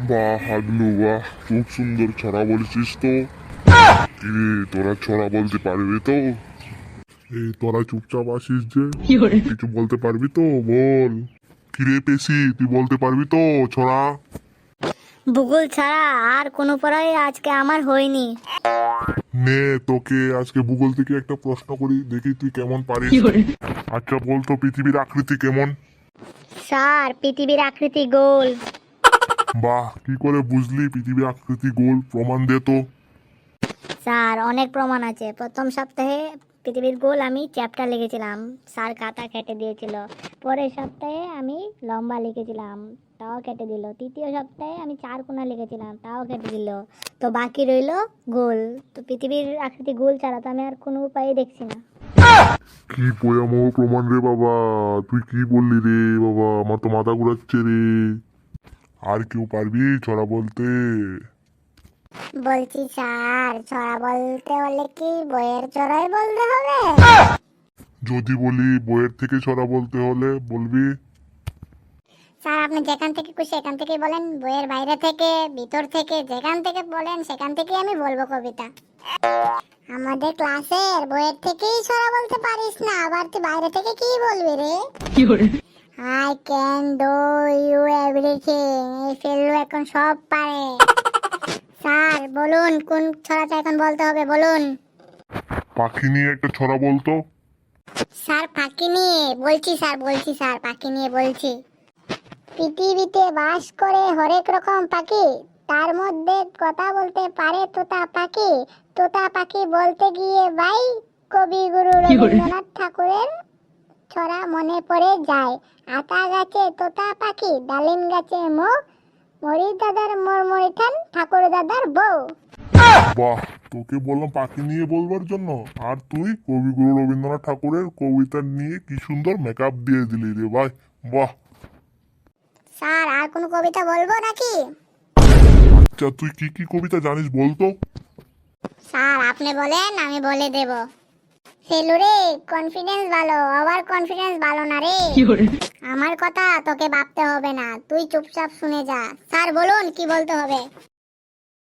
বাহ হাগলু বাহ, খুব সুন্দর ছড়া বলছিস তো। কিরে তোরা ছড়া বলতে পারবি তো? তোরা চুপচাপ আসিস যে, কিছু বলতে পারবি তো বল। কিরে পেশি তুই বলতে পারবি তো ছড়া? ভূগোল ছাড়া আর কোনো পড়াই আজকে আমার হয়নি। নে তোকে আজকে ভূগোল থেকে একটা প্রশ্ন করি, দেখি তুই কেমন পারিস। আচ্ছা বলতো পৃথিবীর আকৃতি কেমন? স্যার, পৃথিবীর আকৃতি গোল। বাহ, কি করে বুঝলি পৃথিবীর আকৃতি গোল? প্রমাণ দে তো। স্যার, অনেক প্রমাণ আছে। প্রথম সপ্তাহে পৃথিবীর গোল আমি চ্যাপ্টার লিখেছিলাম, স্যার খাতা কেটে দিয়েছিল। পরের সপ্তাহে আমি লম্বা লিখেছিলাম, তাও কেটে দিল। তৃতীয় সপ্তাহে আমি চার কোণা লিখেছিলাম, তাও কেটে দিল। তো বাকি রইল গোল। তো পৃথিবীর আকৃতি গোল ছাড়া তো আমি আর কোনো উপায় দেখছি না। কি ভয়াবহ প্রমাণ রে বাবা, তুই কি বললি রে বাবা, আমার তো মাথা ঘুরাচ্ছে রে। আর কেউ পারবি ছড়া বলতে? বলছি স্যার, ছড়া বলতে হলে কি বইয়ের ছড়াই বলতে হবে? যদি বলি বইয়ের থেকে ছড়া বলতে হলে বলবি? স্যার, আপনি যেখান থেকে খুশি সেখান থেকেই বলেন। বইয়ের বাইরে থেকে, ভিতর থেকে, যেখান থেকে বলেন সেখান থেকেই আমি বলবো কবিতা। আমাদের ক্লাসের বইয়ের থেকেই ছড়া বলতে পারিস না, আবার তুই বাইরে থেকে কি বলবি রে? I can do you everything, এই ফেলু এখন সব পারে। স্যার বলুন, কোন ছড়াটা এখন বলতে হবে বলুন। পাখি নিয়ে একটা ছড়া বলতো। স্যার পাখি নিয়ে বলছি, স্যার পাখি নিয়ে বলছি। পৃথিবীতে বাস করে হরেক রকম পাখি, তার মধ্যে কথা বলতে পারে তোতা পাখি। তোতা পাখি বলতে গিয়ে ভাই কবিগুরু রবীন্দ্রনাথ ঠাকুরের ছড়া মনে পড়ে যায়। আতা গাছে তোতা পাখি, ডালিম গাছে মৌ, মরি দাদার মরমরি ঠান, ঠাকুর দাদার বউ। বাহ, তোকে বললাম পাখি নিয়ে বলবার জন্য, আর তুই কবিগুরু রবীন্দ্রনাথ ঠাকুরের কবিতা নিয়ে কি সুন্দর মেকআপ দিয়ে দিলি রে ভাই। বাহ। স্যার, আর কোনো কবিতা বলবো নাকি? আচ্ছা তুই কি কি কবিতা জানিস বলতো? স্যার আপনি বলেন, আমি বলে দেব। ফেলুরে কনফিডেন্স ভালো, ওভার কনফিডেন্স ভালো না রে। আমার কথা তোকে ভাবতে হবে না, তুই চুপচাপ শুনে যা। স্যার বলুন কি বলতে হবে।